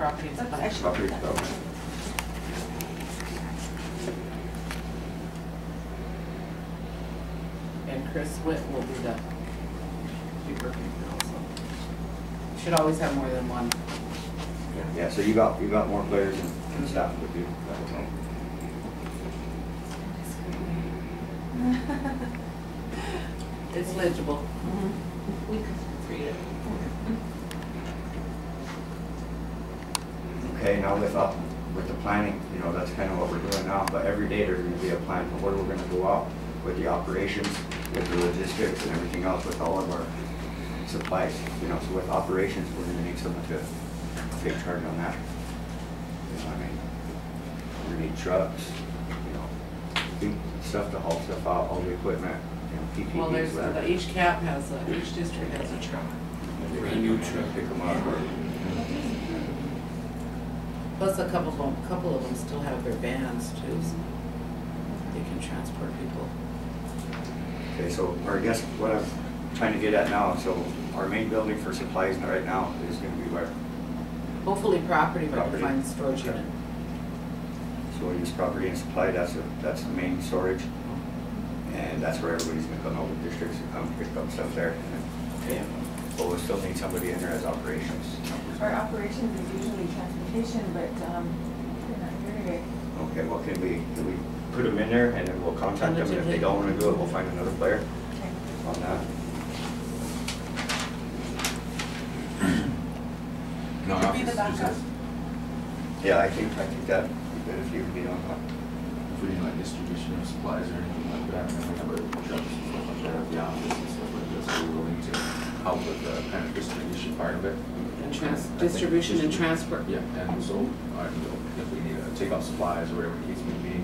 property and supply. Property development. And Chris Witt will be working also. Should always have more than one. Yeah, so you got more players and staff with you. It's legible. We could read it. Okay, now with the planning, you know, that's kind of what we're doing now, but every day there's going to be a plan for where we're going to go out with the operations, with the logistics and everything else, with all of our supplies, you know. So with operations, we're going to need someone to take charge on that. You know what I mean? We're going to need trucks, you know, stuff to haul stuff out, all the equipment, you know, PPE. Well, there's each district has a truck. Brand new truck, pick them up. Plus a couple of them still have their vans too, so they can transport people. Okay, so or I guess what I'm trying to get at now, so our main building for supplies right now is going to be where? Hopefully property, but Property. to find the storage unit. So we'll use property and supply, that's the main storage. And that's where everybody's going to come out with districts and come pick up stuff there. Okay. But we'll still need somebody in there as operations. Our operations is usually transportation, but they're not here today. Okay, well, can we put them in there and then we'll contact them, and if they don't want to do it, we'll find another player on that. No, Could be the backup. Yeah, I think that would be good if you could be on that. If we need like distribution of supplies or anything like that, and we have our trucks and stuff like that at the office and stuff like that, so we're willing to help with the kind of distribution part of it. And distribution and transport. Yeah, and so if we need to take out supplies or whatever the case may be,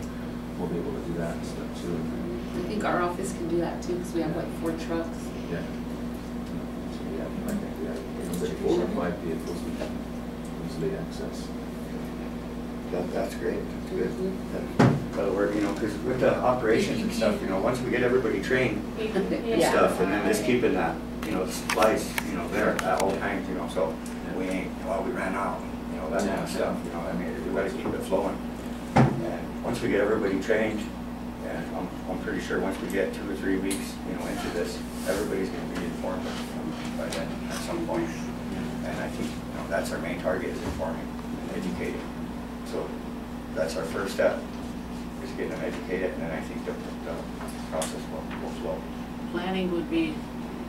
we'll be able to do that and stuff too. I think our office can do that too, because we have like 4 trucks. Yeah. So yeah, like like 4 or 5 vehicles we can easily access. That's great, that's good. That'll work, you know, because with the operations and stuff, you know, once we get everybody trained and stuff, and then just keeping that, you know, the supplies, you know, there at all times, you know, so we ain't, well, we ran out, you know, that kind of stuff, you know, I mean, we gotta keep it flowing. And once we get everybody trained, and I'm pretty sure once we get 2 or 3 weeks, you know, into this, everybody's gonna be informed by then at some point. And I think, you know, that's our main target, is informing and educating. So that's our first step, is getting them educated, and then I think the process will flow. Planning would be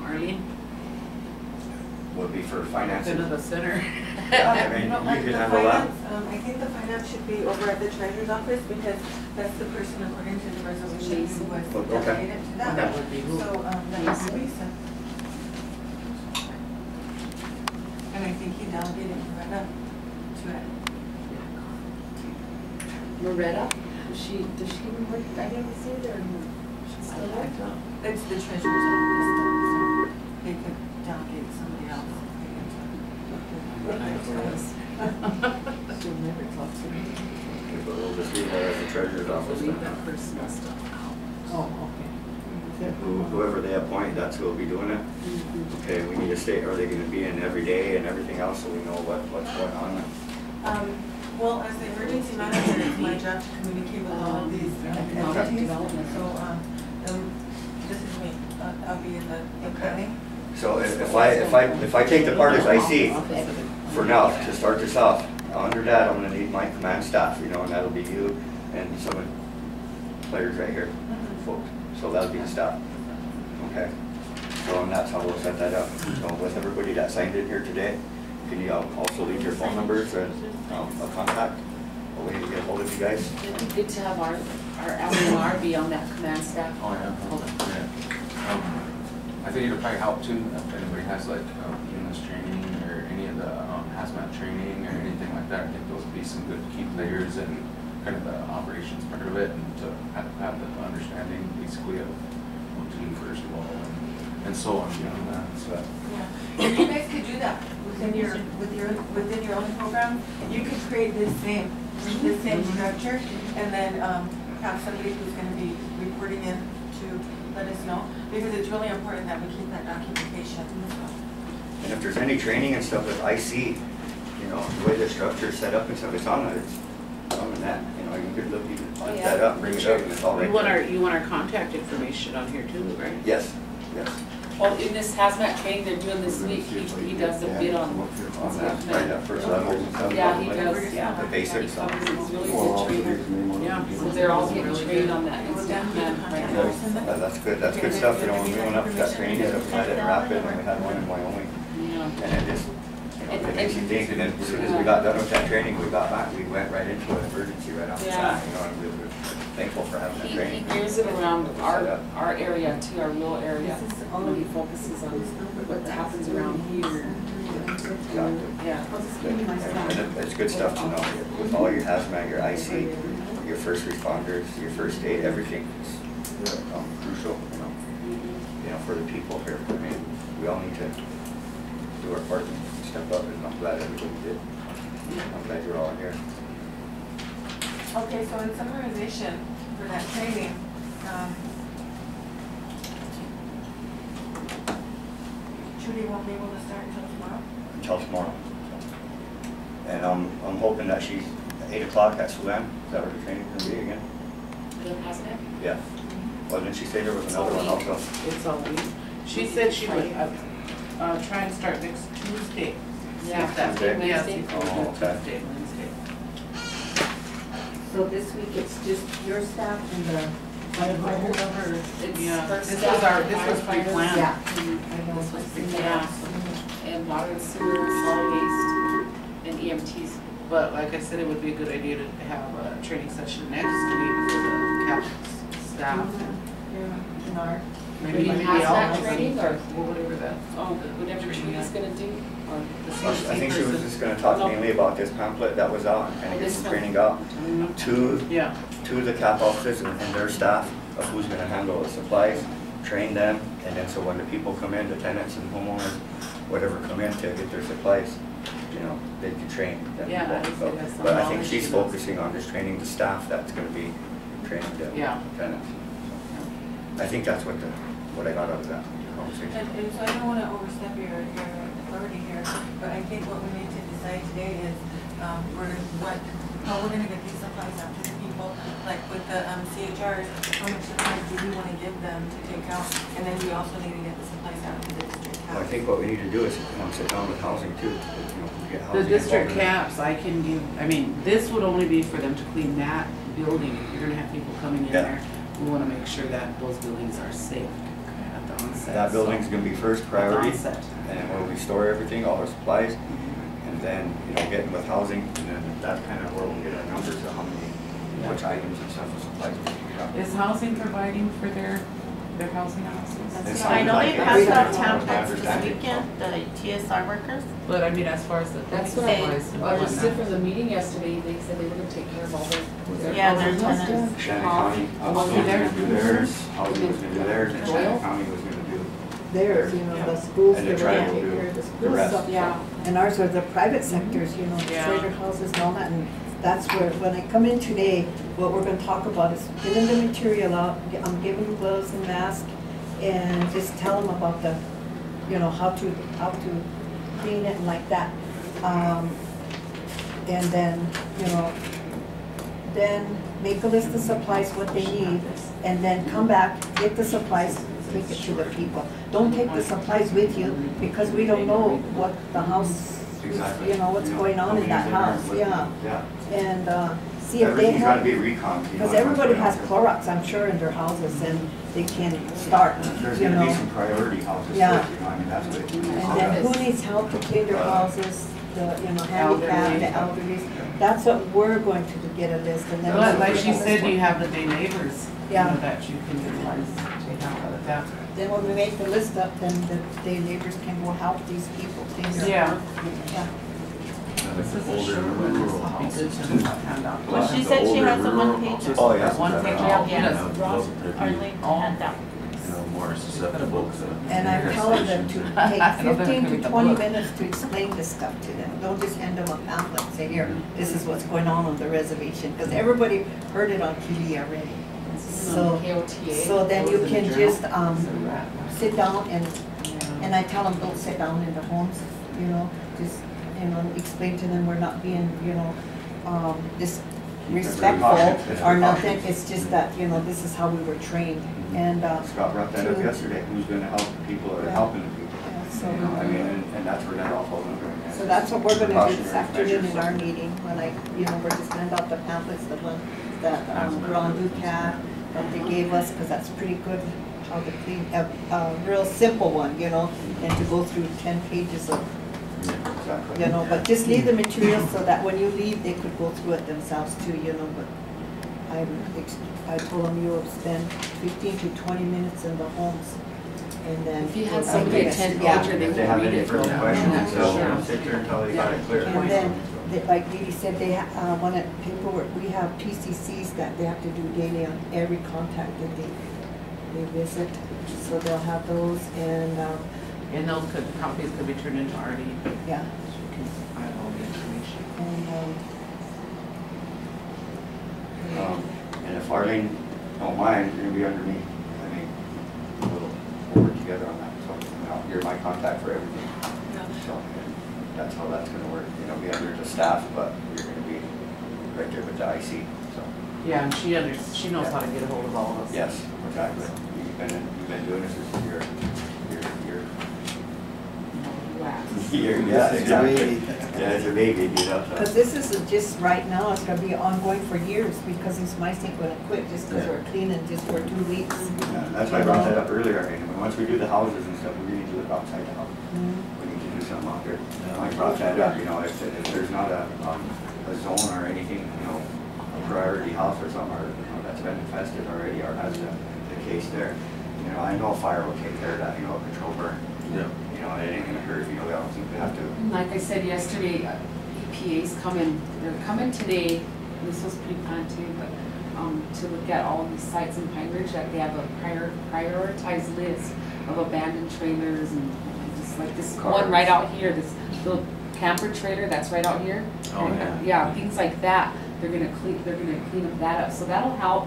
Marlene, Would be for financing. into the center. I mean, No, you can the handle that. finance, I think the finance should be over at the treasurer's office, because that's the person according to the resolution who was Okay. delegated to that. That would be who? So, that would be Lisa. And I think he delegated Loretta to it. Loretta, does she even work finance either, or no? She's still there? It's the treasurer's office, so they could delegate somebody else. She'll never talk to me. Okay, but we'll just leave that at the treasurer's office. Leave that personal stuff out. Oh, okay. Whoever they appoint, that's who will be doing it. Okay, we need to stay, are they gonna be in every day and everything else, so we know what's going on? Well, as the emergency manager, it's my job to communicate with all of these entities. So, this is me. I'll be in the planning. So if I take the part as I see, for now, to start this off, under that, I'm gonna need my command staff, you know, and that'll be you and some of the players right here, folks. So that'll be the staff, okay? So and that's how we'll set that up. So with everybody that signed in here today, can you also leave your phone numbers and a contact? A way to get hold of you guys? It'd be good to have our LMR be on that command staff. Oh, yeah. Yeah. I think it'll probably help too if anybody has like EMS training or any of the hazmat training or anything like that. I think those would be some good key players and kind of the operations part of it, and to have the understanding basically of what to do first of all and so on beyond that. So. Yeah, if you guys could do that within your own program, you could create this same structure, and then have somebody who's going to be reporting in to let us know, because it's really important that we keep that documentation. And if there's any training and stuff that I see, you know, the way the structure is set up and stuff, it's on the net, you know, you could look, you could lift that up, bring it up, and it's all right there. You want our contact information on here too, right? Yes, yes. Well, in this hazmat training they're doing this week, he does a bit on. On that, right, that first level and stuff. Yeah, he like does, yeah. The basics. He's really good trainer. Yeah. So they're all getting trained on that instant plan right now. That's good, that's good stuff, you know, when we went up to that training, we had it in Rapid, and we had one in Wyoming, Yeah. and it just, you know, it makes you think, and then as soon as we got done with that training, we got back, we went right into an emergency right off the bat, you know, and we were thankful for having that He training. gears it around our area too, our rural area. When he focuses on what happens around here. Yeah. And it's good stuff to know, with all your hazmat, your IC, your first responders, your first aid, everything is crucial, you know, for the people here. I mean, we all need to do our part and step up, and I'm glad everybody did. I'm glad you're all here. Okay, so in summarization for that training, Trudy won't be able to start until tomorrow? Until tomorrow. And I'm hoping that she's at 8 o'clock at Siouxland. Is that where the training's gonna be again? The hazmat? Yeah. Well, didn't she say there was another one also? It's all week. She said she would, try and start next Tuesday. Yeah, Tuesday? Yeah, Wednesday. Oh, okay. Tuesday, Wednesday. So this week it's just your staff and the firefighters? It's Yeah, first this step, was firefighters. pre-planned. Yeah. I know. Yeah. And water and sewer, solid waste, and EMTs. But like I said, it would be a good idea to have a training session next week for the captain's staff. Yeah, in our. Maybe Maybe all hazmat of us. training or- Whatever that. Oh, whatever Trudy's gonna do, or The I CDC think she was person. just gonna talk mainly about this pamphlet that was out and kind of get some training out to Yeah, the cap officers and their staff of who's gonna handle the supplies, train them, and then so when the people come in, the tenants and homeowners, whatever come in to get their supplies, you know, they can train them. Yeah, I people. think that's But I something think she's she does. focusing on just training the staff that's gonna be training the Yeah. tenants. I think that's what I got out of that conversation. And so I don't want to overstep your authority here, but I think what we need to decide today is, how we're gonna get these supplies out to the people, like with the CHRs, how much supplies do we want to give them to take out? And then we also need to get the supplies out to the district Well, I house. think what we need to do is sit down with housing too, you know, get the housing district involved in it. caps, I can give, I mean, this would only be for them to clean that building. If you're gonna have people coming in Yeah. there, we wanna make sure that those buildings are safe at the onset. That so- building's gonna be first At the priority, onset. and where we store everything, all our supplies, and then, you know, getting with housing, and then that's kind of where we'll get our numbers of how many, which items and stuff of supplies we can get out. Is housing providing for their housing houses? It's I know like they it. passed out Everything. templates this Understanding. weekend, the TSR workers. But I mean, as far as the. That's what They- I just did from the meeting yesterday, they said they were gonna take care of all their. Yeah, their tenants. Shannon County, was gonna do theirs, housing was gonna do theirs, and Shannon County was gonna do Theirs, you know, the schools, And they the were tribe gonna will take do care of the the school rest. stuff. Yeah. And ours are the private sectors, you know, Yeah. trader houses and all that, and that's where, when I come in today, what we're gonna talk about is giving the material out, I'm giving them gloves and masks, and just tell them about the, you know, how to clean it and like that. And then, you know, then make a list of supplies, what they need, and then come back, get the supplies, take it to the people. Don't take the supplies with you, because we don't know what the house, exactly. you know, what's going on in that house, yeah. Yeah. And, see if they Everything's gotta have, be recon. because everybody has Clorox, I'm sure, in their houses, and they can start, There's you gonna be know. some priority houses, too, you Yeah. know, I mean, that's what. And then who needs help to clean their houses, the, you know, handicapped, the elderly, that's what we're going to do, get a list, and then. But like she said, you have the day neighbors, you Yeah. know, that you can utilize to help with that. Then when we make the list up, then the neighbors can go help these people clean their. Yeah. Yeah. This is a short one, this will be good to hand out. Well, she said she has a one page. Oh, yeah. One page, Yeah, yes. Ross, Arlene hand out. More susceptible to. And I'm telling them to I know take they're 15 gonna to read the 20 book. minutes to explain this stuff to them. Don't just hand them a pamphlet and say, here, this is what's going on the reservation, because everybody heard it on TV already. So, KOTA. so then you Goes in can the journal. just, sit down and I tell them, don't sit down in the homes, you know, just you know, explain to them we're not being, you know, disrespectful or nothing. It's just that, you know, this is how we were trained. And Scott brought that up yesterday, who's gonna help people or helping the people. so, You know, I mean, and that's where that all falls under. so that's what we're gonna do this Precautionary afternoon in measures. our meeting, when you know, we're just hand out the pamphlets, the one that Ron Luke had, that they gave us, because that's pretty good, how to clean, a real simple one, you know, and to go through 10 pages of, Exactly. you know, but just leave the material so that when you leave, they could go through it themselves too, you know, but I told them you'll spend 15 to 20 minutes in the homes, and then. If you had somebody attend Yeah. Roger, they If they would have read any it. further Yeah. questions, Yeah. they'll sit there until they got it clear. And then, like Dee said, they wanted paperwork, we have PCCs that they have to do daily on every contact that they visit, so they'll have those, and, those copies could be turned into Artie. yeah, She can find all the information. and, And if Arlene don't mind, you're gonna be under me. I mean, we'll work together on that, so, you know, you're my contact for everything. So, and that's how that's gonna work, you know, be under the staff, but you're gonna be right there with the IC, so. Yeah, and she knows how to get a hold of all of us. Yes, exactly. You've been doing this as your, yeah, exactly. Yeah, it's a baby, you know. so. because this isn't just right now, it's gonna be ongoing for years, because these mice ain't gonna quit just because we're cleaning just for 2 weeks. Yeah, that's why I brought that up earlier. I mean, once we do the houses and stuff, we need to do it outside the house. Mhm. We need to do something out there. I brought that up, you know, if there's not a zone or anything, you know, a priority house or something, or, you know, that's been infested already or has the case there, you know, I know fire will take care of that, you know, a control burn. Yeah. You know, it ain't gonna hurt, you know, I don't think we have to. Like I said yesterday, EPA's coming, they're coming today, this was pre-planned too, but, to look at all these sites in Pine Ridge, that they have a prioritized list of abandoned trailers and just like this one right out here, this little camper trailer that's right out here. Oh, And, yeah. yeah, things like that, they're gonna clean up that up, so that'll help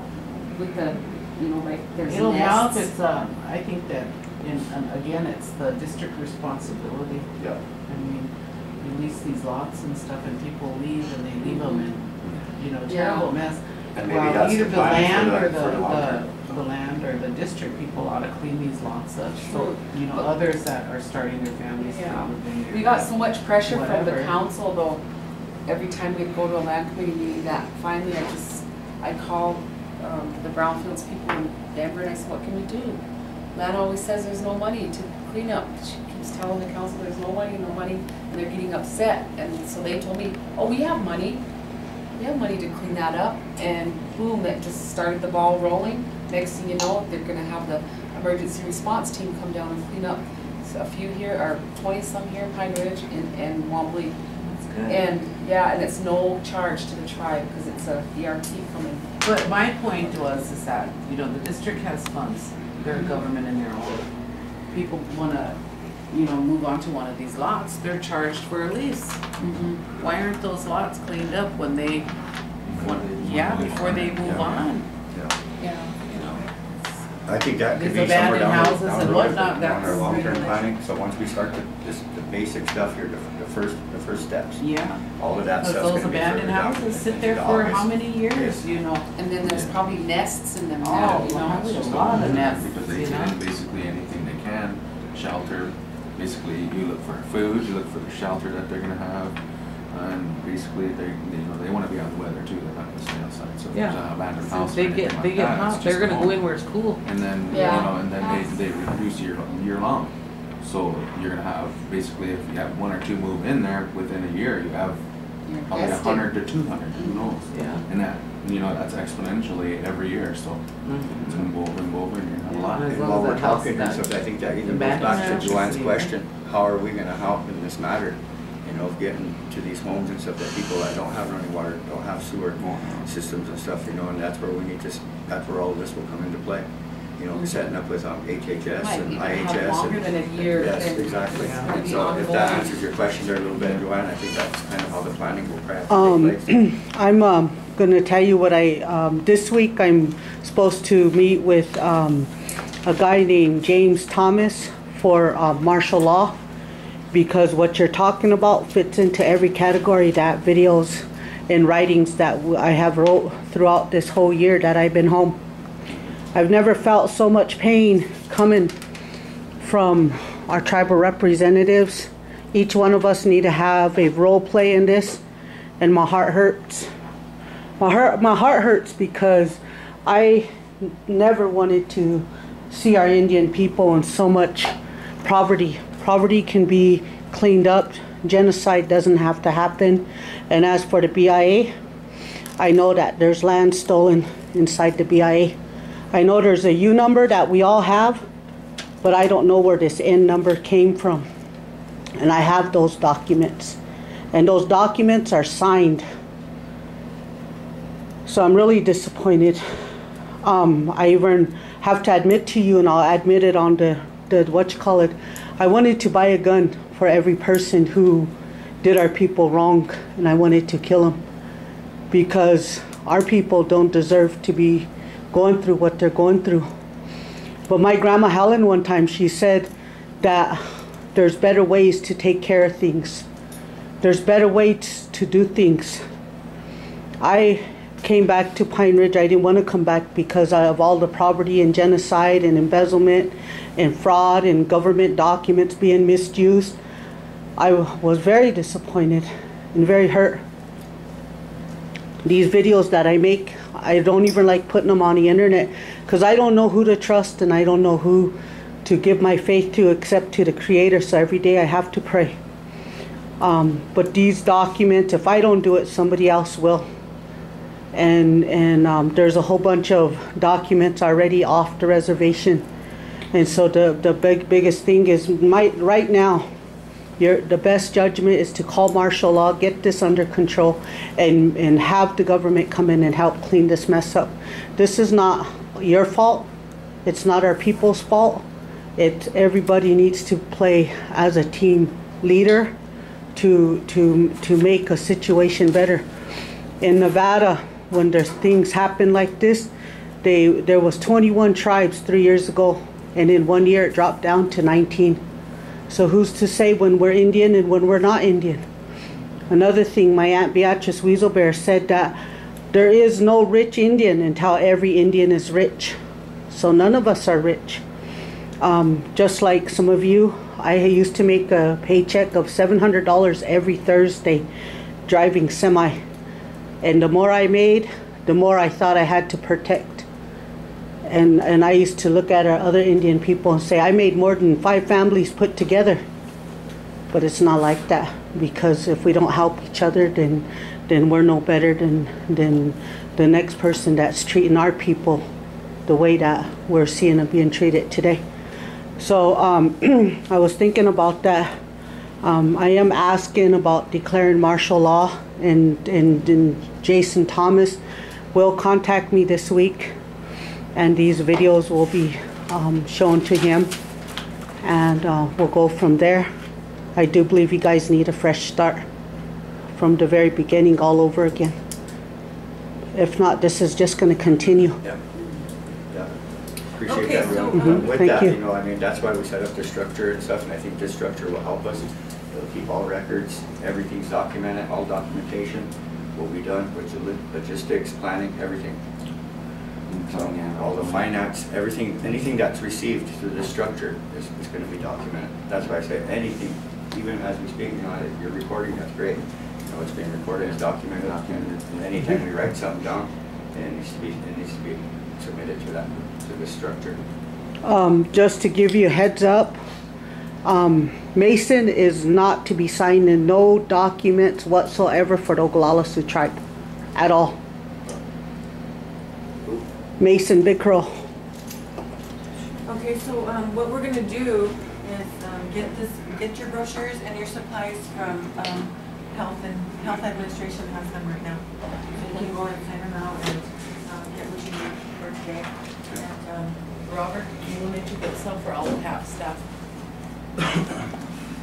with the, you know, like, there's It'll help, nests. it's, I think that, and again, it's the district responsibility. Yeah. I mean, you lease these lots and stuff and people leave and they leave them in, you know, terrible mess. And maybe Well, that's either the the plan land for or the long term. the land or the district people ought to clean these lots up. So, you know, others that are starting their families to Yeah. live in there. We got so much pressure from the Whatever. council though, every time we'd go to a land committee meeting, that finally I called, the Brownfields people in Denver and I said, what can we do? Land always says there's no money to clean up. She keeps telling the council there's no money, and they're getting upset. And so they told me, oh, we have money. We have money to clean that up. And boom, that just started the ball rolling. Next thing you know, they're gonna have the emergency response team come down and clean up. So a few here, or 20-some here in Pine Ridge and Wombly. That's good. And yeah, and it's no charge to the tribe because it's a ERT coming. But my point is that, you know, the district has funds, they're a government in their own. People wanna, you know, move on to one of these lots, they're charged for a lease. Why aren't those lots cleaned up when they, before they move on? Yeah. Yeah. You know, I think that could These be somewhere abandoned down houses the and road whatnot, on our that's long-term regulation. planning. So once we start the basic stuff here, the first steps, Yeah, all of that because stuff's those gonna be abandoned further down houses sit into there for August. how many years, you know? And then there's probably nests in them Oh, now, you well, know? that's Just a lot of open it nests, Because they you take know? in basically anything they can, shelter, basically you look for food, you look for the shelter that they're gonna have. And basically they wanna be out of the weather too, they're not gonna stay outside, so if there's an abandoned house or They anything get like that, hot, it's they're just gonna go in where it's cool. And then, you Yeah. know, and then they reduce year long. So you're gonna have, basically, if you have 1 or 2 move in there, within a year, you have You're probably invested. 100 to 200, who knows? Yeah. And that, you know, that's exponentially every year, so it's gonna go over and go over and you're gonna have a lot. As And long while as we're that house talking, is and so I think that even goes abandoned back to house, Joanne's yeah. question, how are we gonna help in this matter? You know, of getting to these homes and stuff that people that don't have running water, don't have sewer systems and stuff, you know, and that's where we need to, that's where all of this will come into play. You know, setting up with HHS Might and even have IHS. longer and- than a year. Yes, and exactly. it's gonna And be so if that ongoing. answers your question there a little bit, Joanne, I think that's kind of how the planning will probably take place. I'm going to tell you what this week I'm supposed to meet with a guy named James Thomas for martial law. because what you're talking about fits into every category that videos and writings that I have wrote throughout this whole year that I've been home. I've never felt so much pain coming from our tribal representatives. Each one of us need to have a role play in this, and my heart hurts. My heart hurts because I never wanted to see our Indian people in so much poverty. Poverty can be cleaned up. Genocide doesn't have to happen. And as for the BIA, I know that there's land stolen inside the BIA. I know there's a U number that we all have, but I don't know where this N number came from. And I have those documents. And those documents are signed. So I'm really disappointed. I even have to admit to you, and I'll admit it on the I wanted to buy a gun for every person who did our people wrong, and I wanted to kill them because our people don't deserve to be going through what they're going through. But my grandma Helen one time, she said that there's better ways to take care of things. There's better ways to do things. I came back to Pine Ridge. I didn't want to come back because of all the poverty and genocide and embezzlement and fraud and government documents being misused. I was very disappointed and very hurt. These videos that I make, I don't even like putting them on the internet because I don't know who to trust and I don't know who to give my faith to except to the Creator. So every day I have to pray. But these documents, if I don't do it, somebody else will. And there's a whole bunch of documents already off the reservation. And so the biggest thing is right now, the best judgment is to call martial law, get this under control, and have the government come in and help clean this mess up. This is not your fault. It's not our people's fault. Everybody needs to play as a team leader to make a situation better. In Nevada, when there's things happen like this, there was 21 tribes 3 years ago, and in 1 year it dropped down to 19. So who's to say when we're Indian and when we're not Indian? Another thing, my Aunt Beatrice Weaselbear said that there is no rich Indian until every Indian is rich. So none of us are rich. Just like some of you, I used to make a paycheck of $700 every Thursday driving semi. And the more I made, the more I thought I had to protect. And I used to look at our other Indian people and say, I made more than 5 families put together. But it's not like that, because if we don't help each other, then we're no better than the next person that's treating our people the way that we're seeing them being treated today. So I was thinking about that. I am asking about declaring martial law, and Jason Thomas will contact me this week, and these videos will be shown to him, and we'll go from there. I do believe you guys need a fresh start from the very beginning all over again. If not, this is just going to continue. Yeah. Yeah. Appreciate Okay, that. so, With Thank that, you. you know, I mean, that's why we set up the structure and stuff, and I think this structure will help us. It'll keep all records, everything's documented, all documentation will be done with the logistics, planning, everything. So all the finance, everything, anything that's received through this structure is going to be documented. That's why I say anything, even as we speak, you know, you're recording, that's great. You know, it's being recorded, it's documented, and anytime we write something down, it needs to be submitted to this structure. Just to give you a heads up, Mason is not to be signing no documents whatsoever for the Oglala Sioux tribe at all. Mason Bickrell. Okay, so what we're gonna do is get your brochures and your supplies from Health Administration has them right now. So you can go and sign them out and get what you need for today. And Robert, you wanted to get some for all the half staff.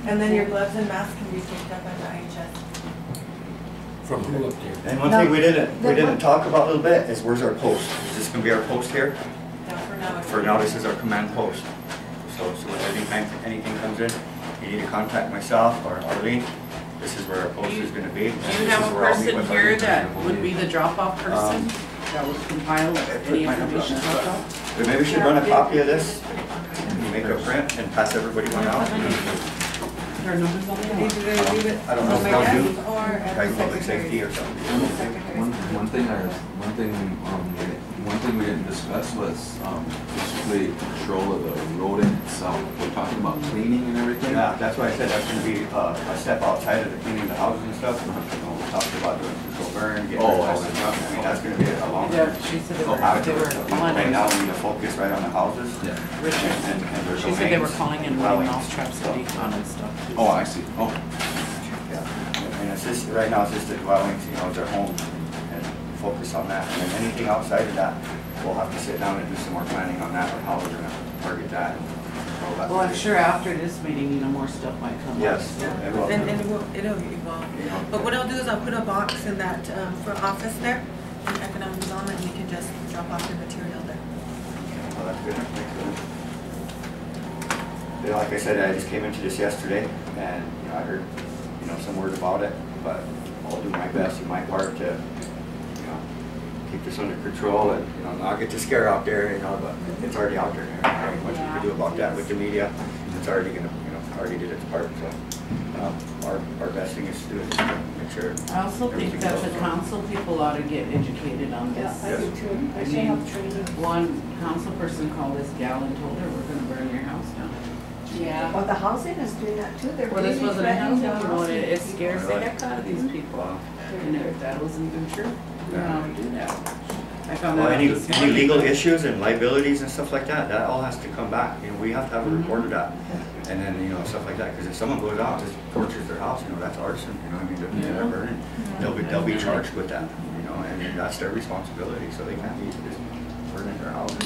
and then your gloves and masks can be picked up at the IHS. From who up there? And one thing we didn't talk about a little bit is where's our post? Is this going to be our post here? Yeah, for now. For now, this is our command post. So when anything comes in, you need to contact myself or Arlene. This is where our post is gonna be. Do you have a person here that would be the drop-off person? That would compile any information about that? Maybe we should run a copy of this, make a print and pass everybody one out. There are numbers on there? I don't know if they'll do, Or like public safety or something. One thing we didn't discuss was, basically control of the rodent itself. We're talking about cleaning and everything. Yeah, that's why I said that's gonna be a step outside of the cleaning the houses and stuff. You know, we talked about doing control burn, getting rid of all the junk. I mean, that's gonna be a long. Yeah, she said they were Right calling now, in, we need to focus right on the houses. Yeah. Richard, And there's she said they were domains, calling in dwellings, running mouse traps and decon and stuff too. Oh, I see. Oh, Yeah, and it's just, right now, it's just the dwellings, you know, their home, and focus on that. And then anything outside of that, we'll have to sit down and do some more planning on that, on how we're gonna target that and control that. Well, I'm sure after this meeting, you know, more stuff might come up. Yes. so. it will. And it'll evolve. You know, But what I'll do is I'll put a box in that, front office there, in economic development, and you can just drop off your material there. Well, that's good, thanks for that. Yeah, like I said, I just came into this yesterday, and, you know, I heard, you know, some word about it, but I'll do my best in my part to, you know, keep this under control and, you know, not get the scare out there, you know, but it's already out there. There ain't much we can do about that with the media. It's already gonna, you know, already did its part, so, our best thing is to do is to make sure. I also think that the council people ought to get educated on Yeah, this. I do too. I I should mean, have training. one council person called this gal and told her, we're gonna burn your house down. Yeah. Well, the housing is doing that too. They're Well, this really wasn't a threatening housing, the you know, housing it scares the people. heck out of these people. And if that wasn't even true, we don't want to do that. I found Well, that out any this morning. legal issues and liabilities and stuff like that, that all has to come back. You know, we have to have a report of that. And then, you know, stuff like that, because if someone goes out and just tortures their house, you know, that's arson, you know, I mean, they're burning. They'll be charged with that, you know, and that's their responsibility, so they can't be just burning their houses.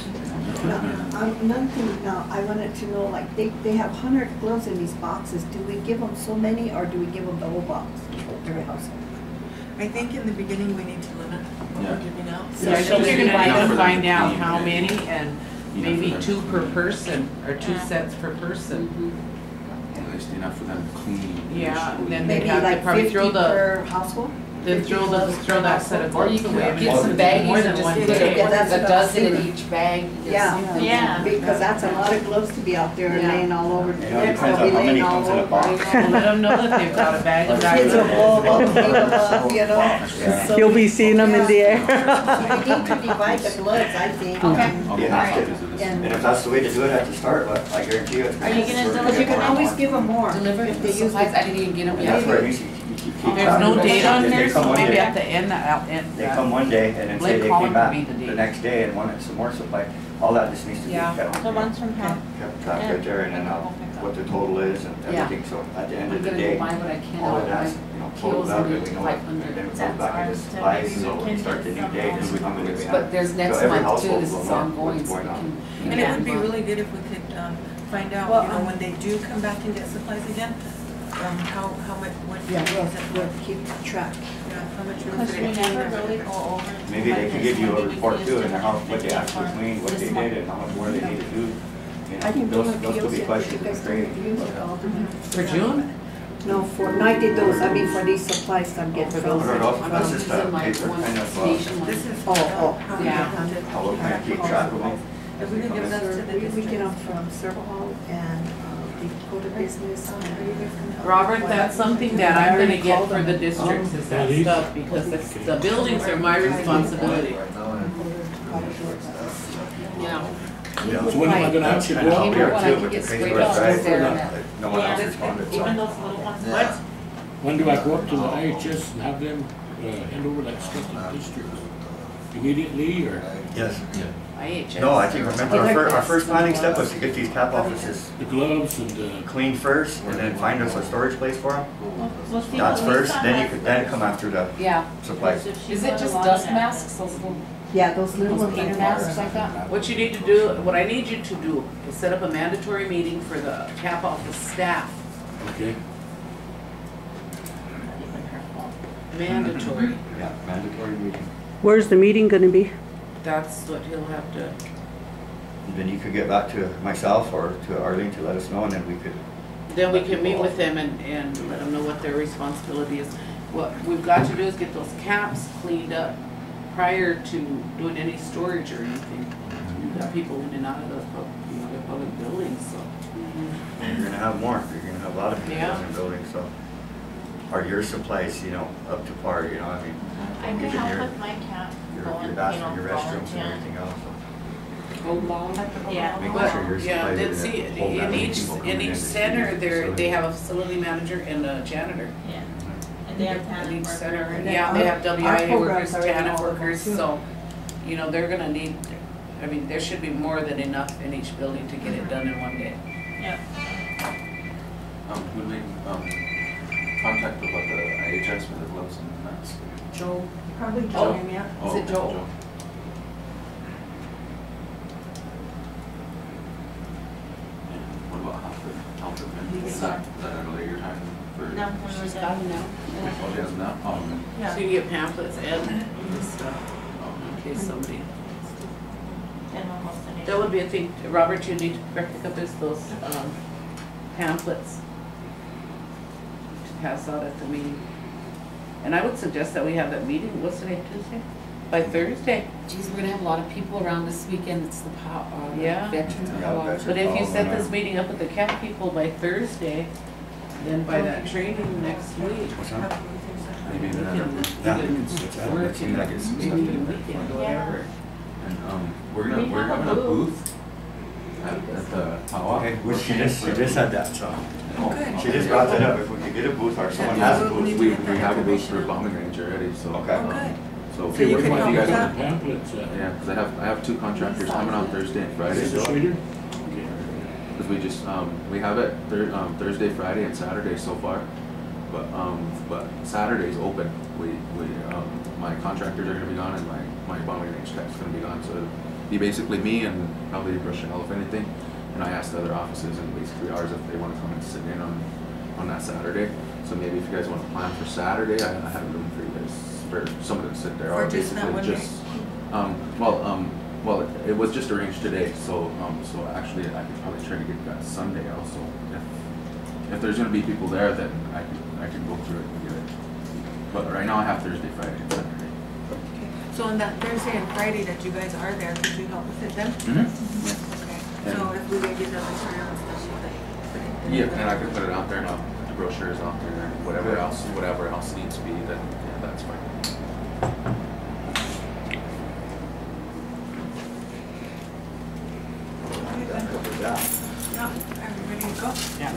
Now, another thing, now, I wanted to know, like, they have 100 gloves in these boxes. Do we give them so many, or do we give them the whole box, every household? I think in the beginning, we need to limit what we're giving out. Yeah, I think you're gonna Enough need to for find them. out how many and maybe for them. 2 per person or 2 Yeah. sets per person. at least enough for them to clean. Yeah, initially. then they Maybe have to like probably 50 throw the, per household? then 50 throw gloves throw per that set of household? Or you gloves can away. get some baggies More and than just one put Yeah, day. that's a what I was dozen in thinking. each bag. Yeah. Yeah. Because that's a lot of gloves to be out there Yeah. laying all over. You know, it They'll depends be on how many laying all comes in a over. box. Well, let them know that they've got a bag of Kids will blow them up, beat 'em up, you know? Yeah. So You'll we- be seeing them in the air. We need to divide the gloves, I think. Okay. You have to. And- And if that's the way to do it at the start, but I guarantee you. it's Are you gonna Because you can always give them more. Deliver if they use supplies, it. I didn't even get them And that's yet. where it needs to, you keep track There's no of it. date on If they there, come so one maybe day- at the end, They come one day and then say Blake they Collin came back would be the the date. next day and wanted some more supply, all that just needs to be Yeah. kept. The ones from Hal. Kept track right there and then what the total is and Yeah. everything, so at the end I'm of the gonna day, go buy what I can all out of of that's, my you know, kilos totaled up and and we it's know it, 500. and then it goes That's back into ours, so supplies, maybe so we we can start the get new some day, from and we know what we have. But there's next So every month too, household this will is know ongoing, what's so going we on. can. And it would be really good if we could, find out, Well, you know, when they do come back and get supplies again, how much, what. Yeah, is it we'll for? keep track. Yeah, how much room Because did we it take? never really go over. Maybe they could give you a report too, and how, what they actually for cleaned, what this they month. did, and how much more they need to do. You know, I can do those a could PO be set, questions you in guys the can training. review it all. For June? No, no, I did those, I mean, for these supplies I'm getting For from. those. That's just a paper kind of, This is. Oh, how we yeah. have to- how we're gonna keep track of them. If we could give that to the We get district. them from Serval Hall and the Dakota Business. and- Robert, that's something that I'm gonna get for the districts is that these? stuff, because the buildings are my responsibility. Yeah. Yeah. So when am I gonna have to Kind of go? how we are When I too, can with the get crazy sprayed West off Drive, there, no one else Yeah, responded, so. even those little ones. What? When do I go up to the IHS and have them hand over that stuff to the districts? Immediately or Yes. IHS. No, I think, remember, our first planning step was to get these cap offices the gloves and cleaned first, and then find us a storage place for them. We'll see That's what Lisa first, then you has could then come after the Yeah. supplies. if she Is it put a just lot dust in it. masks, those little, Yeah, those little those ones. painter masks like that? What you need to do, what I need you to do is set up a mandatory meeting for the cap office staff. okay. Mandatory. Yeah, mandatory meeting. Where's the meeting gonna be? That's what he'll have to, And then you could get back to myself or to Arlene to let us know, and then we could Then we can meet with them and let them know what their responsibility is. What we've got to do is get those camps cleaned up prior to doing any storage or anything. You've got people in and out of those the public buildings, so. And you're gonna have more, you're gonna have a lot of people Yeah. in the building, so. Are your supplies, up to par, I mean? I can even help your- with my camp. Your bathroom, your restrooms and everything else, so. Yeah. Making But, sure your yeah, supplies then are see, gonna hold that in many each, people coming in each to center, use the they facility. have a facility manager and a janitor. Yeah. And they have In talent each center, workers. And then yeah, they have our WIA programs workers, are in TANF all of them workers, too. so, they're gonna need, there should be more than enough in each building to get it done in one day. Yep. Who we, contact about the IHS for the gloves and masks? Joe, Probably Oh. Joe, yeah. Is it Joe? And what about Halford? He's Is that at a later time for? No, when we're she's done. got him now. Oh, she has not? Yeah. So you get pamphlets and this stuff, in case somebody, And we'll host the next. that would be a thing, Robert, you need to pick up is those, pamphlets to pass out at the meeting. And I would suggest that we have that meeting, what's today, Tuesday? By Thursday. Geez, we're gonna have a lot of people around this weekend, it's the Yeah. Veterans Yeah, Powwow. veterans. But if you set Oh, this meeting up with the camp people by Thursday, then by that training next week, What's that? Maybe we even can, another. Yeah. work Let's see if I get some maybe stuff a in there. weekend or whatever. And, we're We have having a a booth. booth at the powwow. Okay, well, she just had that, so. Good. She just brought that up, if we could get a booth or someone has a booth. We have a booth for bombing range already, so. Okay. Oh, good. So So you if can you help guys with want that? Pamphlets, yeah, because I have two contractors coming on Thursday and Friday. Is this later? Because we just, we have it Thursday, Friday, and Saturday so far. But Saturday's open. My contractors are gonna be gone and my bombing range tech's gonna be gone. So it'll be basically me and probably Rochelle, if anything. And I asked the other offices and basically ours if they wanna come and sit in on that Saturday. So maybe if you guys wanna plan for Saturday, I have a room for you guys, for someone to sit there. Or Or just that basically one just, well, it was just arranged today, so actually I could probably try to get that Sunday also. If there's gonna be people there, then I can go through it and get it. But right now I have Thursday, Friday, and Saturday. Okay. So on that Thursday and Friday that you guys are there, could you help us with them? Okay. So if we get the material and stuff, like. Yeah, and I could put it out there, and I'll put the brochures out there, and whatever else needs to be, then, yeah, that's fine. That covers that. Yeah, are we ready to go? Yeah.